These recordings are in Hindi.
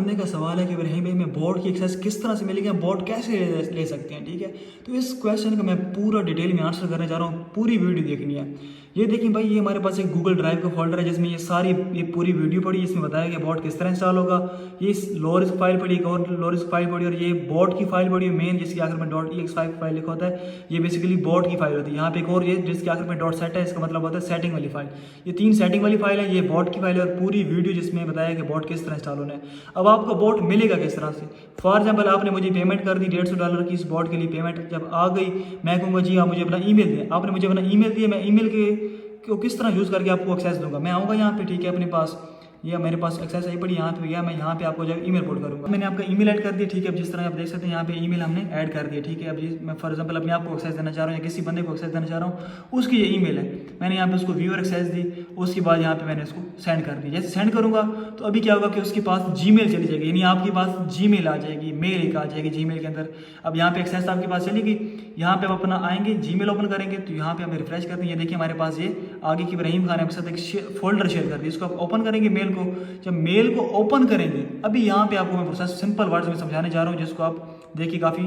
बंदे का सवाल है कि रहीम भाई मैं बोर्ड की एक्सेस किस तरह से मिलेगी, हम बोर्ड कैसे ले सकते हैं, ठीक है। तो इस क्वेश्चन का मैं पूरा डिटेल में आंसर करने जा रहा हूँ, पूरी वीडियो देखनी है। ये देखिए भाई, ये हमारे पास एक गूगल ड्राइव का फोल्डर है जिसमें ये पूरी वीडियो पड़ी, इसमें बताया गया बोर्ड किस तरह इंस्टॉल होगा। ये लो रिस्क फाइल पड़ी, एक और लो रिस्क फाइल पड़ी, और ये बोर्ड की फाइल पड़ी मेन, जिसके आखिर में .ex5 फाइल लिखा होता है। ये बेसिकली बोर्ड की फाइल होती है। यहाँ पे एक और ये जिसके आखिर में .set है, इसका मतलब होता है सेटिंग वाली फाइल। ये 3 सेटिंग वाली फाइल है, ये बोर्ड की फाइल है, और पूरी वीडियो जिसमें बताया कि बोर्ड किस तरह इंस्टॉल होना है। अब आपको बोर्ड मिलेगा किस तरह से। फॉर एग्जाम्पल आपने मुझे पेमेंट कर दी $150 की इस बोर्ड के लिए। पेमेंट जब आ गई, मैं कहूँगा जी आप मुझे अपना ईमेल दें। आपने मुझे अपना ईमेल दिया, मैं ईमेल को किस तरह यूज़ करके आपको एक्सेस दूंगा। मैं आऊँगा यहाँ पे, ठीक है, अपने पास ये मेरे पास एक्सेस आई पड़ी यहाँ पे गया, मैं यहाँ पे आपको जब ईमेल पोर्ट करूँगा। मैंने आपका ईमेल ऐड कर दिया, ठीक है। अब जिस तरह आप देख सकते हैं यहाँ पे ईमेल हमने ऐड कर दिया, ठीक है। अब ये मैं फॉर एग्जांपल अपने आप को एक्सेस देना चाह रहा हूँ या किसी बंदे को एक्सेस देना चाह रहा हूँ, उसकी ये ईमेल है, मैंने यहाँ पे उसको व्यूअर एक्सेस दी। उसके बाद यहाँ पे मैंने इसको सेंड कर दी। जैसे सेंड करूँगा तो अभी क्या होगा कि उसके पास जीमेल चली जाएगी, यानी आपके पास जीमेल आ जाएगी, मेल एक आ जाएगी जीमेल के अंदर। अब यहाँ पे एक्सेस आपके पास चलेगी, यहाँ पे आप अपना आएंगे जीमेल ओपन करेंगे तो यहाँ पे हम रिफ्रेश करते हैं। ये देखिए हमारे पास ये आगे की रहीम खान आपके साथ एक फोल्डर शेयर कर दिया, इसको आप ओपन करेंगे मेल को। जब मेल को ओपन करेंगे, अभी यहाँ पे आपको मैं प्रोसेस सिंपल वर्ड्स में समझाने जा रहा हूँ, जिसको आप देखिए काफ़ी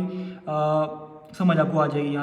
समझ आपको आ जाएगी।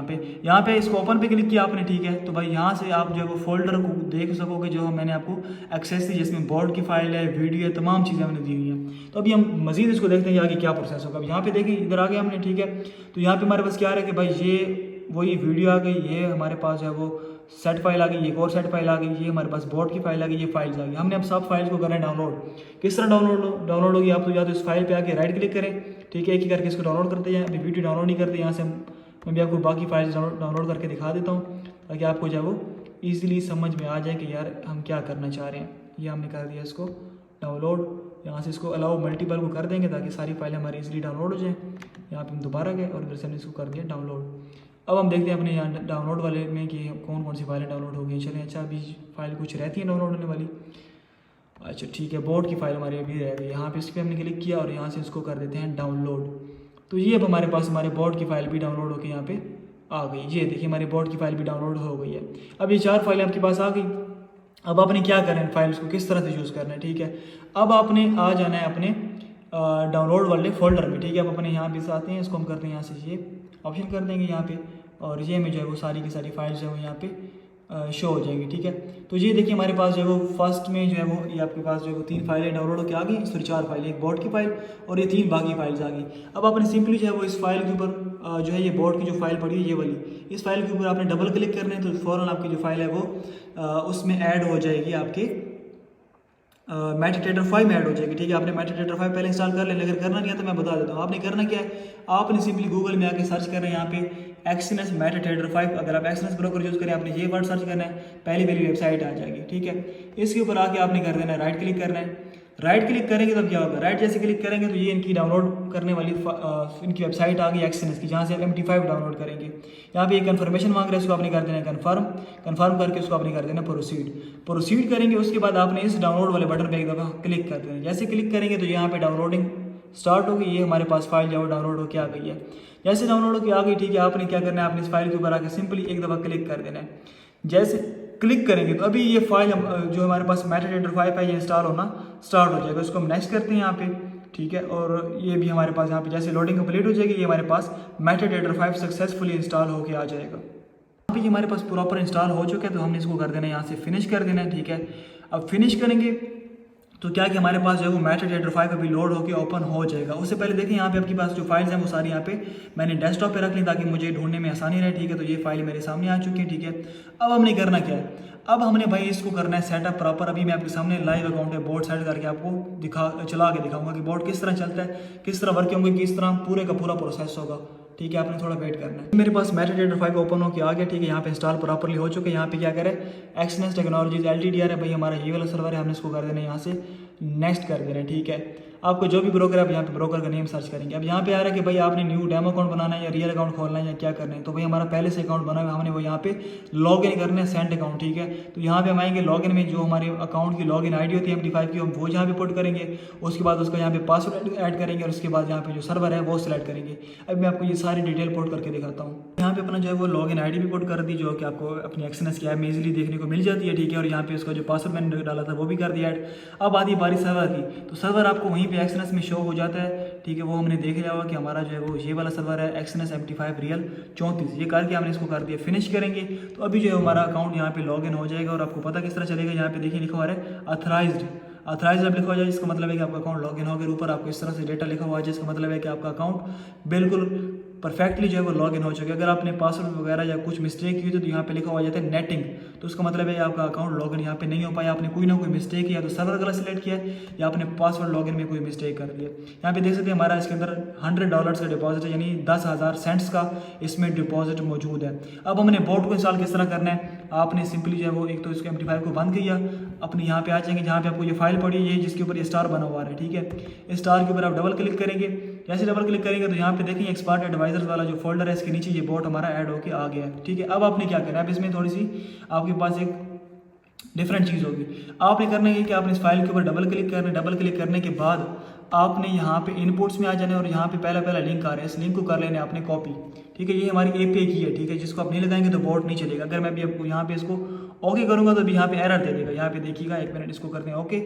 यहाँ पे इसको ओपन पे क्लिक किया आपने, ठीक है। तो भाई यहाँ से आप जो है वो फोल्डर को देख सकोगे जो मैंने आपको एक्सेस दी, जिसमें बोर्ड की फाइल है, वीडियो है, तमाम चीज़ें हमने दी हुई हैं। तो अभी हम मजीद इसको देखते हैं आगे क्या प्रोसेस होगा। अब यहाँ पे देखिए इधर आ गया हमने, ठीक है। तो यहाँ पे हमारे पास क्या आ रहा है कि भाई ये वही वीडियो आ गई, ये हमारे पास है वो सेट फाइल आ गई, एक और सेट फाइल आ गई, ये हमारे पास बोर्ड की फाइल आ गई, ये फाइल्स आ गई। हमने अब सब फाइल्स को करना है डाउनलोड। किस तरह डाउनलोड होगी, आप तो या तो इस फाइल पे आके राइट क्लिक करें, ठीक है, एक ही करके इसको डाउनलोड करते हैं। अभी वीडियो डाउनलोड नहीं करते, यहाँ से मैं भी आपको बाकी फाइल्स डाउनलोड करके दिखा देता हूँ, ताकि आपको जो है वो ईजिली समझ में आ जाए कि यार हम क्या करना चाह रहे हैं। ये हमने कर दिया इसको डाउनलोड, यहाँ से इसको अलाउ मल्टीपल को कर देंगे ताकि सारी फाइलें हमारी इजीली डाउनलोड हो जाएँ। यहाँ पे हम दोबारा गए और इधर से हमने इसको कर दिया डाउनलोड। अब हम देखते हैं अपने यहाँ डाउनलोड वाले में कि कौन कौन सी फाइलें डाउनलोड हो गई। चलें, अच्छा अभी फाइल कुछ रहती है डाउनलोड होने वाली। अच्छा ठीक है, बोर्ड की फाइल हमारी अभी रह गई। यहाँ पे इस पर हमने क्लिक किया और यहाँ से इसको कर देते हैं डाउनलोड। तो ये अब हमारे पास हमारे बोर्ड की फाइल भी डाउनलोड होकर यहाँ पे आ गई। ये देखिए हमारी बोर्ड की फाइल भी डाउनलोड हो गई है। अब ये 4 फाइलें आपके पास आ गई। अब आपने क्या करना है, फाइल्स को किस तरह से यूज़ करना है, ठीक है। अब आपने आ जाना है अपने डाउनलोड वाले फोल्डर में, ठीक है। अब अपने यहाँ पे आते हैं, इसको हम करते हैं यहाँ से ये ऑप्शन कर देंगे यहाँ पे, और ये में जो है वो सारी की सारी फाइल्स जो है वो यहाँ पे शो हो जाएंगी, ठीक है। तो ये देखिए हमारे पास जो है वो फर्स्ट में जो है वो ये आपके पास जो है वो 3 फाइलें डाउनलोड होकर आ गई, सॉरी 4 फाइलें, एक बोर्ड की फाइल और ये 3 बाकी फाइल्स आ गई। अब आपने सिंपली जो है वो इस फाइल के ऊपर जो है ये बोर्ड की जो फाइल पड़ी है ये वाली, इस फाइल के ऊपर आपने डबल क्लिक करना है, तो फ़ौरन आपकी जो फाइल है वो उसमें ऐड हो जाएगी, आपके मेटाडेटा 5 में ऐड हो जाएगी, ठीक है। आपने मेटाडेटा 5 पहले इंस्टॉल कर लेना, अगर करना नहीं है तो मैं बता देता हूँ। आपने करना क्या है, आपने सिंपली गूगल में आके सर्च करना है यहाँ पे एक्सनेस मेटाडेटा 5। अगर आप एक्सनेस ब्रोकर यूज़ करें, आपने ये वर्ड सर्च करना है, पहली वेबसाइट आ जाएगी, ठीक है। इसके ऊपर आके आपने कर देना है राइट क्लिक करना है। राइट क्लिक करेंगे तो क्या होगा, राइट जैसे क्लिक करेंगे तो ये इनकी डाउनलोड करने वाली इनकी वेबसाइट आ गई एक्सनेस की, जहाँ से आप MT5 डाउनलोड करेंगे। यहाँ पे एक कन्फर्मेशन मांग रहा है, उसको आपने कर देना है कन्फर्म करके उसको आपने कर देना प्रोसीड करेंगे। उसके बाद आपने इस डाउनलोड वाले बटन पर एक दफ़ा क्लिक कर देना है। जैसे क्लिक करेंगे तो यहाँ पे डाउनलोडिंग स्टार्ट होगी। ये हमारे पास फाइल जो डाउनलोड होकर आ गई है। जैसे डाउनलोड होकर आ गई, ठीक है, आपने क्या करना है, आपने इस फाइल के ऊपर आकर सिंपली एक दफ़ा क्लिक कर देना है। जैसे क्लिक करेंगे तो अभी ये फाइल जो हमारे पास मेटाडेटा 5 है ये इंस्टॉल होना स्टार्ट हो जाएगा। इसको हम नेक्स्ट करते हैं यहाँ पे, ठीक है। और ये भी हमारे पास यहाँ पे जैसे लोडिंग कंप्लीट हो जाएगी, ये हमारे पास मेटाडेटा 5 सक्सेसफुली इंस्टॉल होकर आ जाएगा। यहाँ पे हमारे पास प्रॉपर इंस्टॉल हो चुका है, तो हमने इसको कर देना है यहाँ से फिनिश कर देना है, ठीक है। अब फिनिश करेंगे तो क्या कि हमारे पास जो है वो मेटाडेटा 5 अभी लोड होकर ओपन हो जाएगा। उससे पहले देखिए यहाँ पे आपके पास जो फाइल्स हैं वो सारी यहाँ पे मैंने डेस्कटॉप पे रख ली ताकि मुझे ढूंढने में आसानी रहे, ठीक है। तो ये फाइल मेरे सामने आ चुकी है, ठीक है। अब हमने करना क्या है, अब हमने भाई इसको करना है सेटअप प्रॉपर। अभी मैं आपके सामने लाइव अकाउंट है बोर्ड सेट करके आपको चला के दिखाऊंगा कि बोर्ड किस तरह चलता है, किस तरह वर्क होंगे, किस तरह पूरे का पूरा प्रोसेस होगा, ठीक है। आपने थोड़ा वेट करना है। मेरे पास मेटाडेटा 5 ओपन होकर आ गया, ठीक है। यहाँ पे इंस्टॉल प्रॉपर्ली हो चुके हैं। यहाँ पे क्या करें, एक्सनेस टेक्नोलॉजीज LTD है भाई हमारा ये वाला सर्वर है, हमने इसको कर देना है यहाँ से नेक्स्ट कर देना है, ठीक है। आपको जो भी ब्रोकर है आप यहाँ पे ब्रोकर का नेम सर्च करेंगे। अब यहाँ पे आ रहा है कि भाई आपने न्यू डेमो अकाउंट बनाना है या रियल अकाउंट खोलना है या क्या करना है। तो भाई हमारा पहले से अकाउंट बना हुआ है, हमने वो यहाँ पे लॉग इन करना है सेंड अकाउंट, ठीक है। तो यहाँ पे हम आएंगे लॉग इन में, जो हमारे अकाउंट की लॉग इन ID होती है MT5 की, हम वो यहाँ पे पुट करेंगे। उसके बाद उसका यहाँ पे पासवर्ड ऐड करेंगे और उसके बाद यहाँ पे जो सर्वर है वो सिलेक्ट करेंगे। अब मैं आपको ये सारी डिटेल पुट करके दिखाता हूँ। यहाँ पे अपना जो है वो लॉग इन ID भी पुट कर दी, जो कि आपको अपनी एक्सनेस की ऐप में इजीली देखने को मिल जाती है, ठीक है। और यहाँ पे उसका जो पासवर्ड मैंने डाला था वो भी कर दिया ऐड। अब आती बारी सर्वर की, तो सर्वर आपको वहीं पे एक्सएनएस में शो हो जाता है, ठीक है, वो हमने देख लिया होगा कि हमारा जो है वो ये वाला सर्वर है एक्सएनएस MT5 रियल 34। ये करके हमने इसको कर दिया, फिनिश करेंगे तो अभी जो है हमारा अकाउंट यहाँ पे लॉगिन हो जाएगा। और आपको पता किस तरह चलेगा, यहाँ पे देखिए लिखा हुआ है अथराइज्ड अब लिखा हुआ है, इसका मतलब है कि आपका अकाउंट लॉगिन हो गया। ऊपर आपको इस तरह से डेटा लिखा हुआ है जिसका मतलब है कि आपका अकाउंट बिल्कुल परफेक्टली जो है वो लॉगिन हो चुका है। अगर आपने पासवर्ड वगैरह या कुछ मिस्टेक की तो यहाँ पे लिखा हुआ जाता है नेटिंग, तो उसका मतलब है आपका अकाउंट लॉगिन यहाँ पे नहीं हो पाया, आपने कोई ना कोई मिस्टेक किया, तो सर्वर गलत सेलेक्ट किया या आपने पासवर्ड लॉगिन में कोई मिस्टेक कर दिया। यहाँ पे देख सकते हैं हमारा इसके अंदर $100 का डिपॉजिट है, यानी 10,000 सेंट्स का इसमें डिपॉजिट मौजूद है। अब हमने बोट को इंस्टॉल किस तरह करना है, आपने सिंपली जो है वो एक तो इसको MT5 को बंद किया, अपने यहाँ पे आ जाएंगे जहाँ पे आपको ये फाइल पड़ी है जिसके ऊपर ये स्टार बना हुआ है, ठीक है। स्टार के ऊपर आप डबल क्लिक करेंगे, जैसे डबल क्लिक करेंगे तो यहाँ पे देखेंगे एक्सपर्ट एडवाइजर्स वाला जो फोल्डर है इसके नीचे ये बोट हमारा ऐड होके आ गया है, ठीक है। अब आपने क्या करना है, अब इसमें थोड़ी सी आपके पास एक डिफरेंट चीज़ होगी। आपने करना है कि आपने इस फाइल के ऊपर डबल क्लिक करना है, डबल क्लिक करने के बाद आपने यहाँ पे इनपुट्स में आ जाना है और यहाँ पे पहला लिंक आ रहा है, इस लिंक को कर लेना है आपने कॉपी, ठीक है। ये हमारी API की है, ठीक है, जिसको आप नहीं लगाएंगे तो बोट नहीं चलेगा। अगर मैं भी आपको यहाँ पे इसको ओके करूँगा तो अभी यहाँ पे एरर दे देगा। यहाँ पे देखिएगा, एक मिनट इसको करते हैं ओके,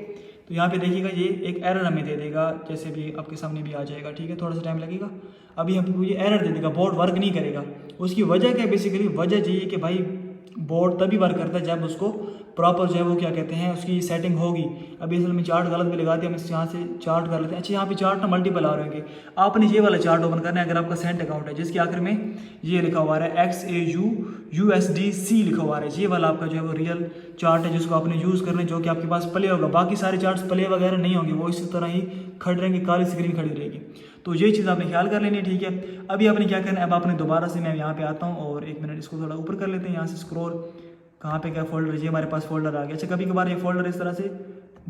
तो यहाँ पे देखिएगा ये एक एरर हमें दे देगा, जैसे भी आपके सामने भी आ जाएगा, ठीक है, थोड़ा सा टाइम लगेगा। अभी हमको ये एरर दे देगा, बोट वर्क नहीं करेगा। उसकी वजह क्या है, बेसिकली वजह ये है कि भाई बोर्ड तभी वर्क करता है जब उसको प्रॉपर जो है वो क्या कहते हैं उसकी सेटिंग होगी। अभी असल में चार्ट गलत भी लगा दिया, हम यहाँ से चार्ट कर लेते हैं। अच्छा, यहाँ पे चार्ट ना मल्टीपल आ रहे होंगे, आपने ये वाला चार्ट ओपन करना है अगर आपका सेंट अकाउंट है, जिसके आखिर में ये लिखा हुआ है XAUUSDC लिखा हुआ है। ये वाला आपका जो है वो रियल चार्ट है जिसको आपने यूज़ करना है, जो कि आपके पास प्ले होगा। बाकी सारे चार्ट्स प्ले वगैरह नहीं होंगे, वो इसी तरह ही खड़े रहेंगे, काली स्क्रीन खड़ी रहेगी। तो ये चीज़ आपने ख्याल कर लेनी है, ठीक है। अभी आपने क्या करना है, अब आपने दोबारा से मैं यहाँ पे आता हूँ और एक मिनट इसको थोड़ा ऊपर कर लेते हैं, यहाँ से स्क्रॉल, कहाँ पे क्या फोल्डर, ये हमारे पास फोल्डर आ गया। अच्छा, कभी कभार ये फोल्डर इस तरह से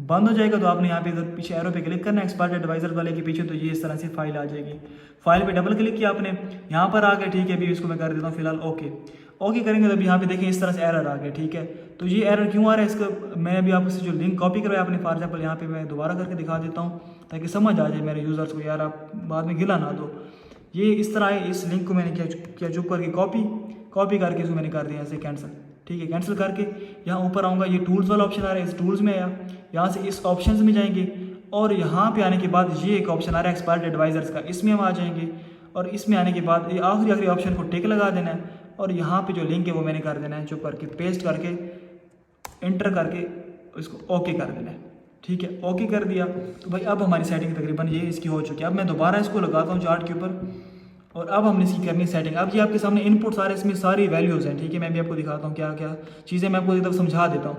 बंद हो जाएगा तो आपने यहाँ पे इधर पीछे एरो पे क्लिक करना है एक्सपर्ट एडवाइजर वाले के पीछे, तो ये इस तरह से फाइल आ जाएगी। फाइल पे डबल क्लिक किया आपने, यहाँ पर आ गया, ठीक है। अभी इसको मैं कर देता हूँ फिलहाल ओके करेंगे तो अभी यहाँ पे देखिए इस तरह से एरर आ गया, ठीक है। तो ये एरर क्यों आ रहा है, इसका मैं अभी आपसे जो लिंक कॉपी करवाया आपने, फॉर एग्जाम्पल यहाँ पे मैं दोबारा करके दिखा देता हूँ ताकि समझ आ जाए मेरे यूज़र्स को, यार आप बाद में गिला ना दो। ये इस तरह है, इस लिंक को मैंने क्या चुप करके कॉपी करके इसको मैंने कर दिया ऐसे कैंसिल, ठीक है। कैंसिल करके यहाँ ऊपर आऊँगा, ये टूल्स वाला ऑप्शन आ रहा है, इस टूल्स में आया, यहाँ से इस ऑप्शन में जाएंगे और यहाँ पे आने के बाद ये एक ऑप्शन आ रहा है एक्सपर्ट एडवाइजर्स का, इसमें हम आ जाएंगे और इसमें आने के बाद ये आखिरी ऑप्शन को टिक लगा देना है और यहाँ पे जो लिंक है वो मैंने कर देना है, चुप करके पेस्ट करके एंटर करके इसको ओके कर देना है, ठीक है। ओके कर दिया तो भाई अब हमारी सेटिंग तकरीबन ये इसकी हो चुकी है। अब मैं दोबारा इसको लगाता हूँ चार्ट के ऊपर और अब हमने इसकी करनी सेटिंग। अब ये आपके सामने इनपुट सारे, इसमें सारी वैल्यूज़ हैं, ठीक है। मैं भी आपको दिखाता हूँ क्या क्या चीज़ें, मैं आपको एकदम समझा देता हूँ।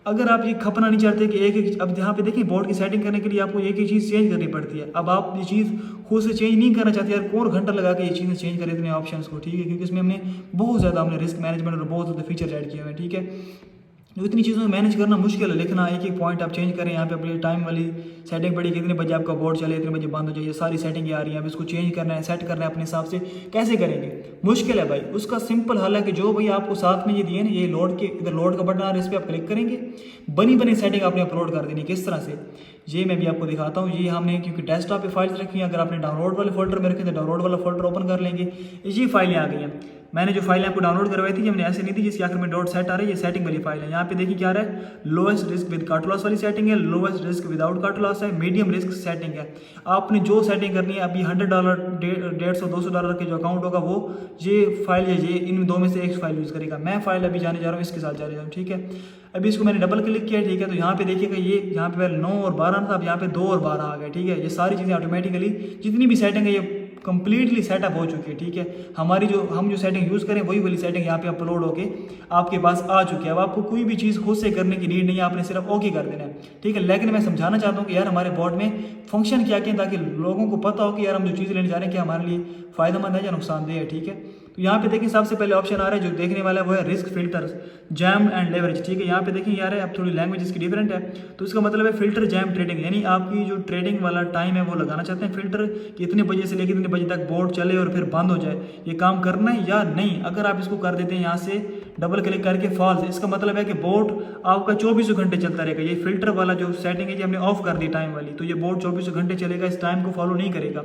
अगर आप ये खपना नहीं चाहते कि एक अब यहाँ पे देखिए बोर्ड की सेटिंग करने के लिए आपको एक ही चीज़ चेंज करनी पड़ती है। अब आप ये चीज़ खुद से चेंज नहीं करना चाहते, यार कौन घंटा लगा के ये चीज़ें चेंज करें इतने ऑप्शंस को, ठीक है, क्योंकि इसमें हमने बहुत ज़्यादा रिस्क मैनेजमेंट और बहुत ज़्यादा फीचर ऐड किए हुए हैं, ठीक है। तो इतनी चीज़ों को मैनेज करना मुश्किल है, लिखना एक पॉइंट आप चेंज करें। यहाँ पे अपनी टाइम वाली सेटिंग पड़ी, कितने बजे आपका बोर्ड चले, इतने बजे बंद हो जाए, सारी सेटिंग आ रही है। अब इसको चेंज करना है, सेट करना है अपने हिसाब से, कैसे करेंगे, मुश्किल है भाई। उसका सिंपल हल है कि जो भाई आपको साथ में ये दिए ना, ये लोड के इधर लोड का बटन आ रहा है, इस पर आप क्लिक करेंगे, बनी सेटिंग आपने अपलोड कर देनी। किस तरह से, ये मैं भी आपको दिखाता हूँ। ये हमने क्योंकि डेस्कटॉप पे फाइल्स रखी हैं, अगर आपने डाउनलोड वाले फोल्डर में रखे तो डाउनलोड वाला फोल्डर ओपन कर लेंगे, ये फाइलें आ गई हैं। मैंने जो फाइल आपको डाउनलोड करवाई थी, हमने ऐसे नहीं थी जिसके आखिर में डॉट सेट आ रही है, ये सेटिंग वाली फाइल है। यहाँ पे देखिए क्या आ रहा है, lowest risk with cut loss वाली सेटिंग है, lowest risk without cut loss है, मीडियम रिस्क सेटिंग है। आपने जो सेटिंग करनी है, अभी $100 $150 $200 के जो अकाउंट होगा वो ये फाइल है, ये इन दो में से एक फाइल यूज़ करेगा। मैं फाइल अभी जाने जा रहा हूँ, इसके साथ जा रहा हूँ, ठीक है। अभी इसको मैंने डबल क्लिक किया, ठीक है। तो यहाँ पे देखिएगा ये यहाँ पे पहले 9 और 12 था, अब यहाँ पे 2 और 12 आ गए, ठीक है। ये सारी चीज़ें ऑटोमेटिकली जितनी भी सेटिंग है ये कंप्लीटली सेटअप हो चुकी है, ठीक है। हमारी हम जो सेटिंग यूज़ करें वही वाली सेटिंग यहाँ पे अपलोड होके आपके पास आ चुकी है। अब आपको कोई भी चीज़ खुद से करने की नीड नहीं है, आपने सिर्फ ओके कर देना है, ठीक है। लेकिन मैं समझाना चाहता हूँ कि यार हमारे बोर्ड में फंक्शन क्या क्या, ताकि लोगों को पता हो कि यार हम जो चीज़ लेने जा रहे हैं क्या हमारे लिए फ़ायदेमंद है या नुकसानदेह है, ठीक है। तो यहाँ पे देखिए सबसे पहले ऑप्शन आ रहा है जो देखने वाला है वो है risk filters jam and leverage, ठीक है। यहाँ पे देखिए यार अब थोड़ी लैंग्वेज इसकी डिफरेंट है, तो इसका मतलब है फिल्टर जैम ट्रेडिंग, यानी आपकी जो ट्रेडिंग वाला टाइम है वो लगाना चाहते हैं फिल्टर कि इतने बजे से लेकर इतने बजे तक बोर्ड चले और फिर बंद हो जाए, ये काम करना है या नहीं। अगर आप इसको कर देते हैं यहाँ से डबल क्लिक करके फॉल्स, इसका मतलब है कि बोर्ड आपका 24 घंटे चलता रहेगा। ये फिल्टर वाला जो सेटिंग है ये हमने ऑफ कर दी टाइम वाली, तो ये बोर्ड 24 घंटे चलेगा, इस टाइम को फॉलो नहीं करेगा।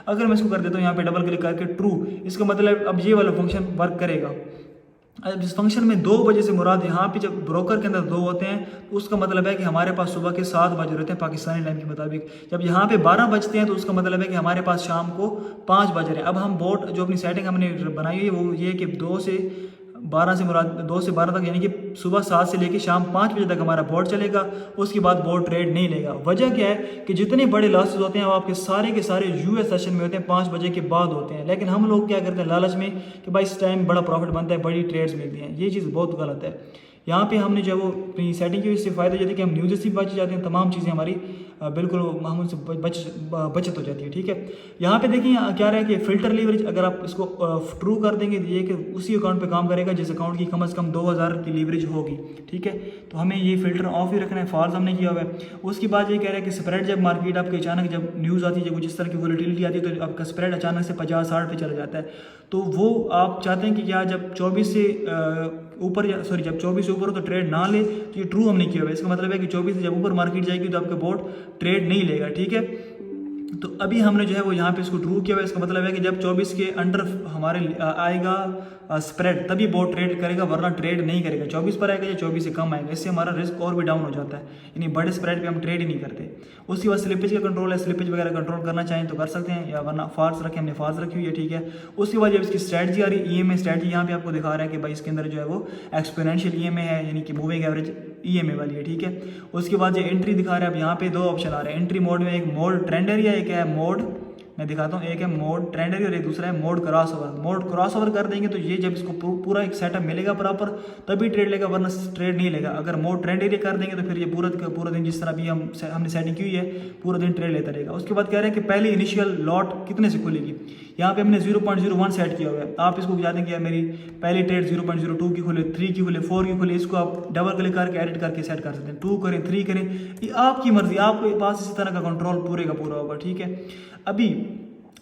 अगर मैं इसको कर देता हूँ यहाँ पे डबल क्लिक करके ट्रू, इसका मतलब अब ये वाला फंक्शन वर्क करेगा। अब इस फंक्शन में 2 बजे से मुराद यहाँ पे जब ब्रोकर के अंदर 2 होते हैं तो उसका मतलब है कि हमारे पास सुबह के 7 बज रहे थे पाकिस्तानी टाइम के मुताबिक। जब यहाँ पे 12 बजते हैं तो उसका मतलब है कि हमारे पास शाम को 5 बज रहे हैं। अब हम बोट जो अपनी सेटिंग हमने बनाई हुई है वो ये कि 2 से 12 से मुराद 2 से 12 तक, यानी कि सुबह 7 से लेकर शाम 5 बजे तक हमारा बोर्ड चलेगा। उसके बाद बोर्ड ट्रेड नहीं लेगा। वजह क्या है कि जितने बड़े लॉसेज होते हैं वो आपके सारे यूएस सेशन में होते हैं, 5 बजे के बाद होते हैं। लेकिन हम लोग क्या करते हैं लालच में कि भाई इस टाइम बड़ा प्रॉफिट बनता है, बड़ी ट्रेड्स मिलती हैं। ये चीज़ बहुत गलत है। यहाँ पे हमने जो है वो अपनी सेटिंग की इससे फ़ायदा जाती है कि हम न्यूज़ से बच जाते हैं, तमाम चीज़ें हमारी बिल्कुल हम उनसे बचत हो जाती है। ठीक है, यहाँ पे देखिए क्या रहा है कि फ़िल्टर लीवरेज अगर आप इसको ट्रू कर देंगे तो ये कि उसी अकाउंट पे काम करेगा जिस अकाउंट की कम से कम 2000 की लीवरेज होगी। ठीक है, तो हमें ये फ़िल्टर ऑफ ही रखना है, फॉल्स हमने किया हुआ है। उसके बाद ये कह रहा है कि स्प्रेड जब मार्केट आपके अचानक जब न्यूज़ आती है, जब जिस तरह की वोलेटिलिटी आती है तो आपका स्प्रेड अचानक से 50-60 पे चला जाता है। तो वो आप चाहते हैं कि क्या जब 24 से ऊपर जब 24 से ऊपर हो तो ट्रेड ना ले, तो ये ट्रू हमने किया हुआ है। इसका मतलब है कि 24 से जब ऊपर मार्केट जाएगी तो आपका बोर्ड ट्रेड नहीं लेगा। ठीक है, तो अभी हमने जो है वो यहाँ पे इसको ट्रू किया हुआ है। इसका मतलब है कि जब 24 के अंडर हमारे आएगा स्प्रेड तभी बोर्ड ट्रेड करेगा, वरना ट्रेड नहीं करेगा। 24 पर आएगा या 24 से कम आएगा, इससे हमारा रिस्क और भी डाउन हो जाता है, यानी बड़े स्प्रेड पे हम ट्रेड ही नहीं करते। उसके बाद स्लिपेज का कंट्रोल है, स्लिपेज वगैरह कंट्रोल करना चाहें तो कर सकते हैं, या वरना फॉल्स रखें, हमने फॉल्स रखी हुई है। ठीक है, उसके बाद जब इसकी स्ट्रैटेजी आ रही है EMA स्ट्रैटेजी, यहाँ पे आपको दिखा रहा है कि भाई इसके अंदर जो है वो एक्सपोनेंशियल EMA है, यानी कि मूविंग एवरेज EMA वाली है। ठीक है, उसके बाद जो एंट्री दिखा रहा है, अब यहाँ पे 2 ऑप्शन आ रहे हैं एंट्री मोड में, एक मोड ट्रेंड एरिया, एक है मोड, मैं दिखाता हूँ, एक है मोड ट्रेंड एरिया और एक दूसरा है mode cross over. Mode cross over कर देंगे तो ये जब इसको पूरा एक सेटअप मिलेगा प्रॉपर तभी ट्रेड लेगा, वरना ट्रेड नहीं लेगा। अगर मोड ट्रेंड एरिया कर देंगे तो फिर ये पूरा दिन जिस तरह भी हमने सेटिंग की हुई है पूरा दिन ट्रेड लेता रहेगा। उसके बाद कह रहे हैं कि पहली इनिशियल लॉट कितने से खुलेगी, यहाँ पे हमने 0.01 सेट किया हुआ है। आप इसको चाहते हैं कि मेरी पहली ट्रेड 0.02 की खुले, 3 की खुले, 4 की खुले, इसको आप डबल क्लिक करके एडिट करके सेट कर सकते हैं। 2 करें, 3 करें, ये आपकी मर्जी, आपके पास इसी तरह का कंट्रोल पूरे का पूरा होगा। ठीक है, अभी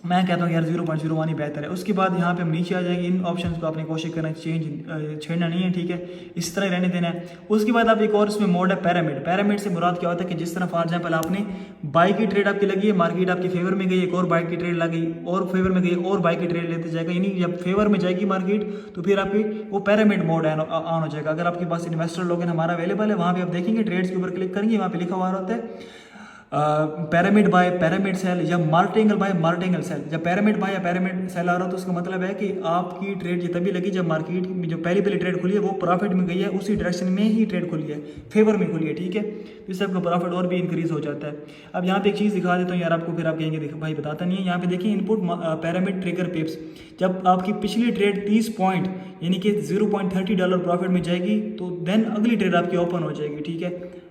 मैं कहता हूँ यार 0.01 ही बेहतर है। उसके बाद यहाँ पे हम नीचे आ जाएंगे, इन ऑप्शंस को आपने कोशिश करना छेड़ना नहीं है। ठीक है, इस तरह रहने देना है। उसके बाद आप एक और इसमें मोड है पैरामिड। पैरामिड से मुराद क्या होता है कि जिस तरह फॉर एग्जाम्पल आपने बाई की ट्रेड आपकी लगी है, मार्केट आपकी फेवर में गई, एक और बाई की ट्रेड लगी और फेवर में गई और बाई की ट्रेड लेते जाएगा, यानी जब फेवर में जाएगी मार्केट तो फिर आपकी वो पैरामिड मोड ऑन हो जाएगा। अगर आपके पास इन्वेस्टर लोगन हमारा अवेलेबल है, वहाँ पे आप देखेंगे ट्रेड्स के ऊपर क्लिक करेंगे, वहाँ पे लिखा हुआ होता है पैरामिड बाय पैरामिड सेल या मार्टिंगल बाय मार्टिंगल सेल। जब पैरामिड बाय या पैरामिड सेल आ रहा हो तो उसका मतलब है कि आपकी ट्रेड ये तभी लगी जब मार्केट में जो पहली ट्रेड खुली है वो प्रॉफिट में गई है, उसी डायरेक्शन में ही ट्रेड खुली है, फेवर में खुली है। ठीक है, तो इससे आपका प्रॉफिट और भी इंक्रीज हो जाता है। अब यहाँ पे एक चीज़ दिखा देता हूँ यार आपको, फिर आप कहेंगे देखो भाई बताता नहीं है। यहाँ पे देखिए इनपुट पैरामिड ट्रिगर पिप्स, जब आपकी पिछली ट्रेड 30 पॉइंट यानी कि $0.30 प्रॉफिट में जाएगी तो देन अगली ट्रेड आपकी ओपन हो जाएगी। ठीक है,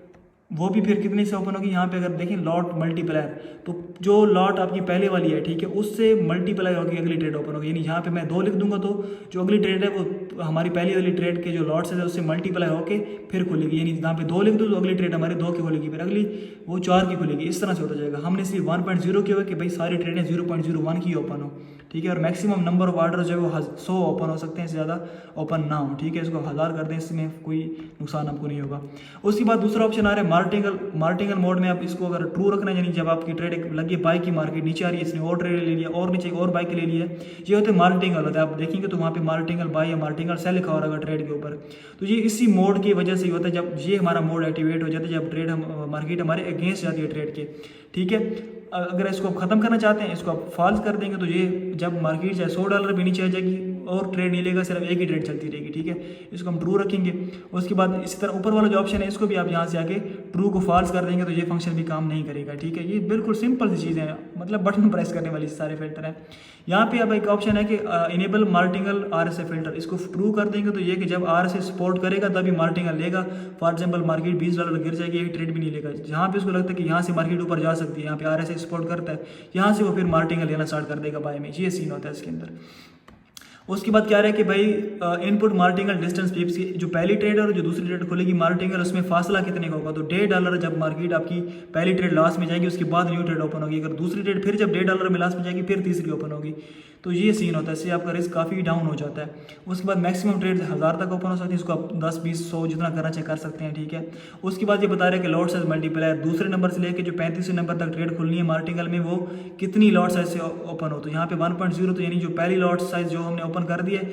वो भी फिर कितने से ओपन होगी, यहाँ पे अगर देखें लॉट मल्टीप्लायर, तो जो लॉट आपकी पहले वाली है ठीक है उससे मल्टीप्लाई होगी अगली ट्रेड ओपन होगी। यानी यहाँ पे मैं 2 लिख दूंगा तो जो अगली ट्रेड है वो हमारी पहली वाली ट्रेड के जो लॉट्स है उससे मल्टीप्लाई होकर फिर खुलेगी। यानी यहाँ पे 2 लिख दूँ तो अगली ट्रेड हमारी 2 की खुलेगी, फिर अगली वो 4 की खुलेगी, इस तरह से होता जाएगा। हमने सिर्फ 1.0 किया हुआ कि भाई सारी ट्रेडें 0.01 की ओपन हो। ठीक है, और मैक्सिमम नंबर ऑफ ऑर्डर जो है वो 100 ओपन हो सकते हैं, इससे ज़्यादा ओपन ना हो। ठीक है, इसको 1000 कर दें, इसमें कोई नुकसान आपको नहीं होगा। उसके बाद दूसरा ऑप्शन आ रहा है मार्टिंगल मोड में। आप इसको अगर ट्रू रखना है, यानी जब आपकी ट्रेड लगी बाई की मार्केट नीचे आ रही है, इसने और ट्रेड ले लिया और नीचे और बाई के ले लिया, ये होते हैं मार्टिंगल होता है। आप देखेंगे तो वहाँ पे मार्टिंगल बाई या मार्टिंगल सेल लिखा हो रहा है ट्रेड के ऊपर, तो ये इसी मोड की वजह से ही होता है। जब ये हमारा मोड एक्टिवेट हो जाता है, जब ट्रेड मार्केट हमारे अगेंस्ट जाती है ट्रेड के। ठीक है, अगर इसको आप ख़त्म करना चाहते हैं, इसको आप फॉल्स कर देंगे तो ये जब मार्केट चाहे $100 भी नीचे आ जाएगी और ट्रेड नहीं लेगा, सिर्फ एक ही ट्रेड चलती रहेगी। ठीक है, इसको हम ट्रू रखेंगे। उसके बाद इसी तरह ऊपर वाला जो ऑप्शन है इसको भी आप यहाँ से आके ट्रू को फॉल्स कर देंगे तो ये फंक्शन भी काम नहीं करेगा। ठीक है, ये बिल्कुल सिंपल सी चीज़ें हैं, मतलब बटन प्रेस करने वाली सारे फिल्टर हैं। यहाँ पे अब एक ऑप्शन है कि इनेबल मार्टिंगल RSI फिल्टर, इसको ट्रू कर देंगे तो ये कि जब RSI सपोर्ट करेगा तभी मार्टिंगल लेगा। फॉर एग्जाम्पल मार्केट $20 गिर जाएगी, एक ट्रेड भी नहीं लेगा। जहाँ पे उसको लगता है कि यहाँ से मार्केट ऊपर जा सकती है, यहाँ पे RSI सपोर्ट करता है, यहाँ से वो फिर मार्टिंगल लेना स्टार्ट कर देगा बाय में। ये सीन होता है इसके अंदर। उसके बाद क्या रहा है कि भाई इनपुट मार्टिंगल डिस्टेंस पिप्स की, जो पहली ट्रेड और जो दूसरी ट्रेड खुलेगी मार्टिंगल, उसमें फासला कितने का होगा, तो $1.5 जब मार्केट आपकी पहली ट्रेड लॉस में जाएगी उसके बाद न्यू ट्रेड ओपन होगी। अगर दूसरी ट्रेड फिर जब $1.5 में लॉस में जाएगी फिर तीसरी ओपन होगी, तो ये सीन होता है, इससे आपका रिस्क काफ़ी डाउन हो जाता है। उसके बाद मैक्सिमम ट्रेड 1000 तक ओपन हो सकती है, इसको आप 10, 20, 100 जितना करना चाहे कर सकते हैं। ठीक है, उसके बाद ये बता रहे हैं कि लॉट साइज मल्टीप्लायर, दूसरे नंबर से लेकर जो 35वें नंबर तक ट्रेड खुलनी है मार्टिंगल में, वो कितनी लॉट साइज से ओपन हो, तो यहाँ पे 1.0, तो यानी जो पहली लॉट साइज जो हमने ओपन कर दी है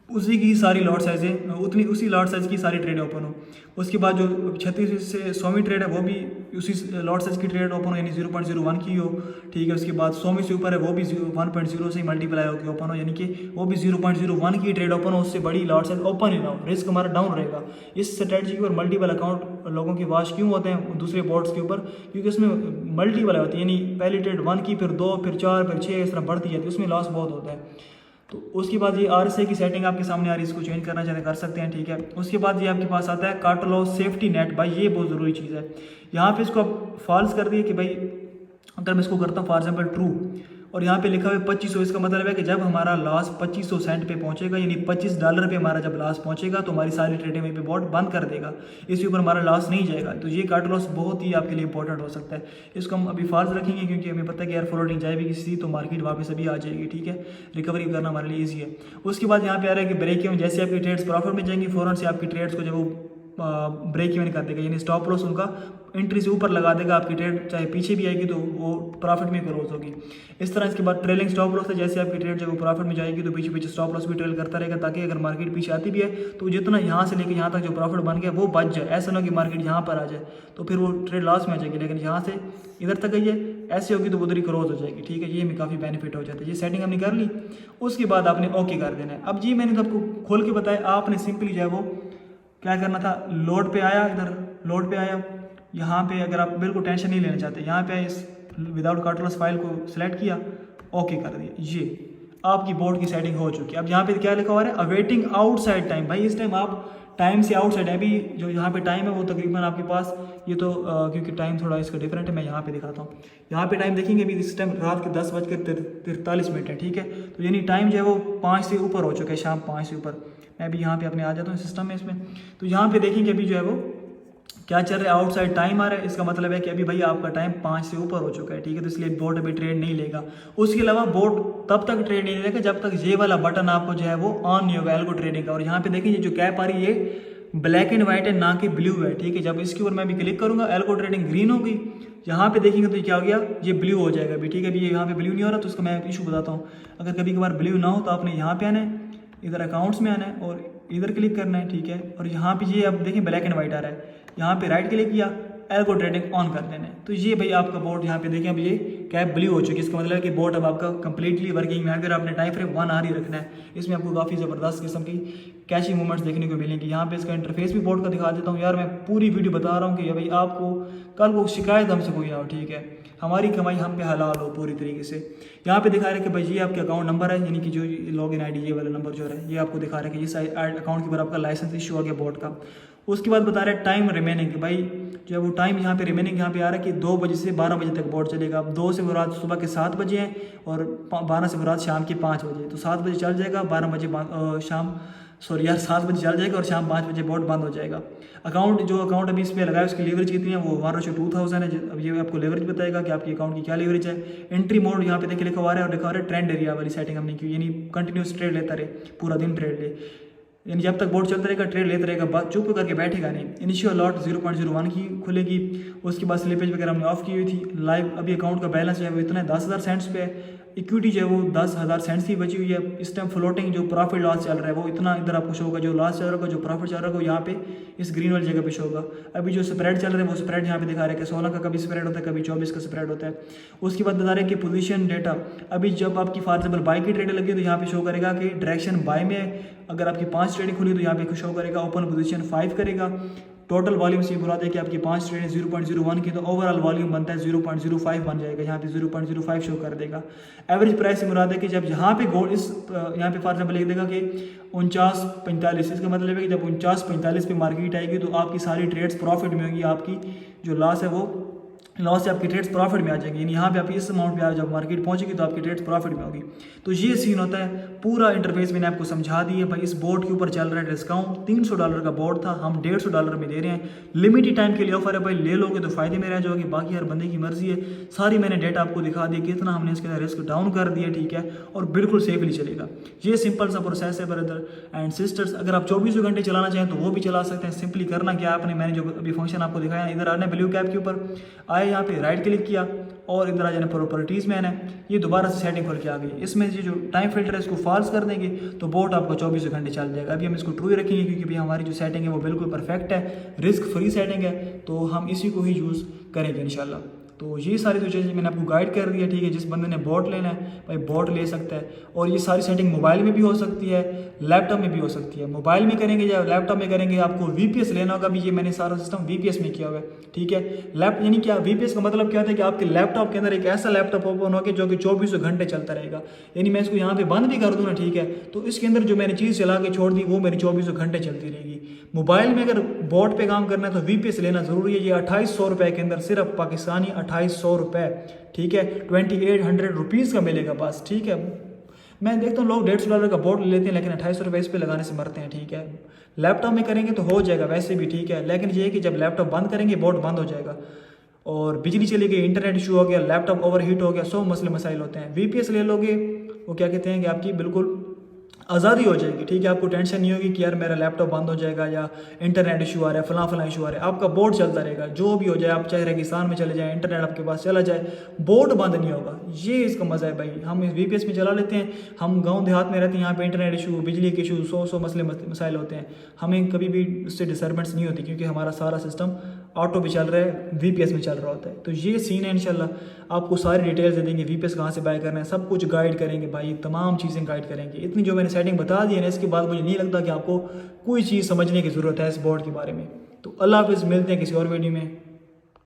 उसी की सारी लॉट साइज़ें उतनी उसी लॉट साइज़ की सारी ट्रेड ओपन हो। उसके बाद जो 36 से 100वीं ट्रेड है वो भी उसी लॉट साइज़ की ट्रेड ओपन हो, यानी 0.01 की हो, ठीक है। उसके बाद 100वीं से ऊपर है वो भी 1.0 से ही मल्टीप्लाई होकर ओपन हो, यानी कि वो भी 0.01 की ट्रेड ओपन हो, उससे बड़ी लॉट साइज ओपन ही ना हो, रिस्क हमारा डाउन रहेगा। इस स्ट्रेटजी के ऊपर मल्टीपल अकाउंट लोगों के वाश क्यों होते हैं दूसरे बोर्ड्स के ऊपर, क्योंकि उसमें मल्टीपल होती है, यानी पहली ट्रेड 1 की, फिर 2, फिर 4, फिर 6, इस तरह बढ़ती जाती है, उसमें लॉस बहुत होता है। तो उसके बाद ये RSI की सेटिंग आपके सामने आ रही है, इसको चेंज करना चाहते कर सकते हैं, ठीक है। उसके बाद ये आपके पास आता है काट लॉस सेफ्टी नेट, भाई ये बहुत ज़रूरी चीज़ है। यहाँ पे इसको आप फॉल्स कर दिए कि भाई अगर मैं इसको करता हूँ फॉर एग्जाम्पल ट्रू, और यहाँ पे लिखा हुआ है 2500, इसका मतलब है कि जब हमारा लॉस 2500 सेंट पे पहुँचेगा, यानी $25 पे हमारा जब लॉस पहुँचेगा तो हमारी सारी ट्रेडें वहीं पे बॉट बंद कर देगा, इसके ऊपर हमारा लॉस नहीं जाएगा। तो ये काट लॉस बहुत ही आपके लिए इंपॉर्टेंट हो सकता है। इसको हम अभी फॉल्स रखेंगे क्योंकि हमें पता है कि यार फ्लोटिंग जाएगी किसी तो मार्केट वापस अभी आ जाएगी, ठीक है। रिकवरी करना हमारे लिए ईजी है। उसके बाद यहाँ पे आ रहा है कि ब्रेक इवन, जैसे आपकी ट्रेड्स प्रॉफिट में जाएंगी फ़ौरन से आपकी ट्रेड्स को जब वो ब्रेक इवन कर देगा, यानी स्टॉप लॉस उनका एंट्री से ऊपर लगा देगा, आपकी ट्रेड चाहे पीछे भी आएगी तो वो प्रॉफिट में क्लोज होगी। इस तरह इसके बाद ट्रेलिंग स्टॉप लॉस है, जैसे आपकी ट्रेड जब वो प्रॉफिट में जाएगी तो पीछे पीछे स्टॉप लॉस भी ट्रेल करता रहेगा, ताकि अगर मार्केट पीछे आती भी है तो जितना यहाँ से लेकर यहाँ तक जो प्रॉफिट बन गया वो बच जाए, ऐसा ना कि मार्केट यहाँ पर आ जाए तो फिर वो ट्रेड लॉस में आ जाएगी, लेकिन यहाँ से इधर तक गई है ऐसे होगी तो उधर ही क्लोज हो जाएगी, ठीक है। ये हमें काफ़ी बेनिफिट हो जाता है। ये सेटिंग हमने कर ली, उसके बाद आपने ओके कर देना है। अब जी मैंने तो आपको खोल के बताया, आपने सिंपली जो है वो क्या करना था, लोड पे आया, इधर लोड पे आया, यहाँ पे अगर आप बिल्कुल टेंशन नहीं लेना चाहते, यहाँ पे इस विदाउट काट लॉस फाइल को सिलेक्ट किया, ओके कर दिया, ये आपकी बोर्ड की सेटिंग हो चुकी है। अब यहाँ पे क्या लिखा हुआ है, अवेटिंग आउटसाइड टाइम, भाई इस टाइम आप टाइम से आउटसाइड है, अभी जो यहाँ पे टाइम है वो तकरीबन आपके पास ये तो क्योंकि टाइम थोड़ा इसका डिफरेंट है, मैं यहाँ पे दिखाता हूँ। यहाँ पे टाइम देखेंगे अभी इस टाइम रात के 10:43, ठीक है। तो यानी टाइम जो है वो 5 से ऊपर हो चुका है, शाम 5 से ऊपर। मैं अभी यहाँ पे अपने आ जाता हूँ सिस्टम में इसमें, तो यहाँ पे देखेंगे अभी जो है वो क्या चल रहा है, आउटसाइड टाइम आ रहा है, इसका मतलब है कि अभी भाई आपका टाइम 5 से ऊपर हो चुका है, ठीक है। तो इसलिए बोर्ड अभी ट्रेड नहीं लेगा। उसके अलावा बोर्ड तब तक ट्रेड नहीं लेगा जब तक ये वाला बटन आपको जो है वो ऑन नहीं होगा, एल्गो ट्रेडिंग का। और यहाँ पे देखिए जो कैप आ रही है ब्लैक एंड व्हाइट है, ना कि ब्लू है, ठीक है। जब इसके ऊपर मैं भी क्लिक करूंगा एल्गो ट्रेडिंग ग्रीन होगी, यहाँ पे देखेंगे तो क्या हो गया, ये ब्लू हो जाएगा अभी, ठीक है। अभी यहाँ पे ब्लू नहीं हो रहा तो उसका मैं इशू बताता हूँ। अगर कभी कभार ब्लू ना हो तो आपने यहाँ पे आना है, इधर अकाउंट्स में आना है और इधर क्लिक करना है, ठीक है। और यहाँ पे ये अब देखिए ब्लैक एंड व्हाइट आ रहा है, यहाँ पे राइट क्लिक किया, एल्गो ट्रेडिंग ऑन कर देना है। तो ये भाई आपका बोर्ड यहाँ पे देखें अब ये कैप ब्लू हो चुकी है, इसका मतलब है कि बोर्ड अब आपका कंप्लीटली वर्किंग है। अगर आपने टाइम फ्रेम 1 आवर ही रखना है, इसमें आपको काफ़ी ज़बरदस्त किस्म की कैशिंग मूवमेंट्स देखने को मिलेंगी। यहाँ पे इसका इंटरफेस भी बोर्ड का दिखा देता हूँ। यार मैं पूरी वीडियो बता रहा हूँ कि भाई आपको कल को शिकायत हमसे कोई आओ, ठीक है, हमारी कमाई हम पे हलाल हो पूरी तरीके से। यहाँ पे दिखा रहा है कि भाई ये आपके अकाउंट नंबर है, यानी कि जो लॉगिन आईडी ये वाला नंबर जो है ये आपको दिखा रहा है कि इस अकाउंट के ऊपर आपका लाइसेंस इशू आ गया बोर्ड का। उसके बाद बता रहा है टाइम रिमेनिंग, भाई जो है वो टाइम यहाँ पे रिमेनिंग यहाँ पे आ रहा है कि 2 बजे से 12 बजे तक बोर्ड चलेगा। अब 2 से वो रात सुबह के 7 बजे हैं और 12 से वो रात शाम के 5 बजे, तो 7 बजे चल जाएगा, 12 बजे शाम 7 बजे चल जाएगा और शाम 5 बजे बोर्ड बंद हो जाएगा। अकाउंट अभी इस पर लगाया उसकी लेवरेज कितनी है, वो 1:2000 है। अब ये आपको लेवरेज बताएगा कि आपके अकाउंट की क्या लेवरेज है। एंट्री मोड यहाँ पे देखिए लिखा हुआ है और लिखा हुआ है ट्रेंड एरिया वाली सेटिंग हमने की, यानी कंटिन्यूस ट्रेड लेता रहे, पूरा दिन ट्रेड ले, यानी जब तक बोर्ड चलता रहेगा ट्रेड लेता रहेगा, चुप करके बैठेगा नहीं। इनिशियल लॉट 0.01 की खुलेगी, उसके बाद स्लिपेज वगैरह हमने ऑफ की हुई थी। लाइव अभी अकाउंट का बैलेंस जो है वो इतना है 10,000 सेंट्स पे है। इक्विटी जो है वो 10,000 सेंट्स की बची हुई है। इस टाइम फ्लोटिंग जो प्रॉफिट लॉस चल रहा है वो इतना इधर आपको शो होगा, जो लॉस चल रहा होगा, जो प्रॉफिट चल रहा होगा यहाँ पे इस ग्रीन वाली जगह पे शो होगा। अभी जो स्प्रेड चल रहा है वो स्प्रेड यहाँ पे दिखा रहा है कि 16 का कभी स्प्रेड होता है, कभी 24 का स्प्रेड होता है। उसके बाद बता रहे हैं कि पोजीशन डेटा, अभी जब आपकी फॉर एग्जाम्पल बाई की ट्रेड लगी तो यहाँ पे शो करेगा कि डायरेक्शन बाय में, अगर आपकी 5 ट्रेडिंग खुली तो यहाँ पे शो करेगा ओपन पोजीशन 5 करेगा। टोटल वॉल्यूम से बुरा है कि आपकी 5 ट्रेड 0.01 की, तो ओवरऑल वॉल्यूम बनता है 0.05 बन जाएगा, यहाँ पे 0.05 शो कर देगा। एवरेज प्राइस से मुराद है कि जब यहाँ पे गोल्ड यहाँ पे फॉर एग्जाम्पल लिख देगा कि 49.45, इसका मतलब है कि जब 49.45 पे मार्केट आएगी तो आपकी सारी ट्रेड्स प्रॉफिट में होगी, आपकी जो लॉस है वो लॉस से आपकी ट्रेड्स प्रॉफिट में आ जाएगी। यानी यहाँ पे आप इस अमाउंट पे जब मार्केट पहुंचेगी तो आपकी ट्रेड्स प्रॉफिट में होगी। तो ये सीन होता है। पूरा इंटरफेस मैंने आपको समझा दिया। भाई इस बोर्ड के ऊपर चल रहा है डिस्काउंट, $300 का बोर्ड था, हम $150 में दे रहे हैं। लिमिटेड टाइम के लिए ऑफर है भाई, ले लोगे तो फायदे में रह जाओगे, बाकी हर बंदे की मर्जी है। सारी मैंने डेटा आपको दिखा दी, कितना हमने इसके अंदर रिस्क डाउन कर दिया, ठीक है, और बिल्कुल सेफली चलेगा। ये सिंपल सा प्रोसेस है ब्रदर एंड सिस्टर्स। अगर आप 24 घंटे चलाना चाहें तो वो भी चला सकते हैं। सिंपली करना क्या आपने, मैंने जो अभी फंक्शन आपको दिखाया, इधर आने ब्लू कैप के ऊपर आए, यहाँ पे राइट क्लिक किया, और इधर आ जाना प्रॉपर्टीज़ में आना है, ये दोबारा से सेटिंग खुल के आ गई। इसमें ये जो टाइम फिल्टर है इसको फॉल्स कर देंगे तो बोट आपको 24 घंटे चल जाएगा। अभी हम इसको ट्रू ही रखेंगे क्योंकि भाई हमारी जो सेटिंग है वो बिल्कुल परफेक्ट है, रिस्क फ्री सेटिंग है, तो हम इसी को ही यूज़ करेंगे इंशाल्लाह। तो ये सारी जो चीज़ें मैंने आपको गाइड कर दिया, ठीक है। जिस बंदे ने बोट लेना है भाई बोट ले सकता है, और ये सारी सेटिंग मोबाइल में भी हो सकती है, लैपटॉप में भी हो सकती है। मोबाइल में करेंगे या लैपटॉप में करेंगे आपको VPS लेना होगा। अभी ये मैंने सारा सिस्टम VPS में किया हुआ है, ठीक है। यानी क्या VPS का मतलब क्या होता है कि आपके लैपटॉप के अंदर एक ऐसा लैपटॉप ओपन होगा जो कि 24 घंटे चलता रहेगा। यानी मैं इसको यहाँ पे बंद भी कर दूँ ना, ठीक है, तो इसके अंदर जो मैंने चीज़ चला के छोड़ दी वो मेरी 24 घंटे चलती रहेगी। मोबाइल में अगर बोट पे काम करना है तो VPS लेना ज़रूरी है। ये 2800 रुपये के अंदर, सिर्फ पाकिस्तानी 2800 रुपये, ठीक है, 2800 रुपीज़ का मिलेगा बस, ठीक है। मैं देखता हूँ लोग $150 का बोट ले लेते हैं लेकिन 2800 रुपये इस पे लगाने से मरते हैं, ठीक है। लैपटॉप में करेंगे तो हो जाएगा वैसे भी, ठीक है, लेकिन ये है कि जब लैपटॉप बंद करेंगे बोट बंद हो जाएगा, और बिजली चली गई, इंटरनेट इशू हो गया, लैपटॉप ओवरहीट हो गया, 100 मसले मसाइल होते हैं। VPS ले लोगे वो क्या कहते हैं कि आपकी बिल्कुल आज़ादी हो जाएगी, ठीक है। आपको टेंशन नहीं होगी कि यार मेरा लैपटॉप बंद हो जाएगा या इंटरनेट इशू आ रहा है, फलां इशू आ रहा है। आपका बोर्ड चलता रहेगा, जो भी हो जाए, आप चाहे रेगिस्तान में चले जाए, इंटरनेट आपके पास चला जाए, बोर्ड बंद नहीं होगा। ये इसका मज़ा है भाई। हम इस VPS में चला लेते हैं, हम गाँव देहात में रहते हैं, यहाँ पे इंटरनेट इशू, बिजली के इशू, 100 मसले मसाइल होते हैं, हमें कभी भी उससे डिस्टर्बेंस नहीं होती क्योंकि हमारा सारा सिस्टम ऑटो भी चल रहा है, VPS में चल रहा होता है। तो ये सीन है। इंशाल्लाह आपको सारी डिटेल्स दे देंगे, VPS कहाँ से बाय करना है, सब कुछ गाइड करेंगे भाई, तमाम चीज़ें गाइड करेंगे। इतनी जो मैंने सेटिंग बता दी है ना, इसके बाद मुझे नहीं लगता कि आपको कोई चीज़ समझने की ज़रूरत है इस बोर्ड के बारे में। तो अल्लाह हाफ़िज़, मिलते हैं किसी और वीडियो में।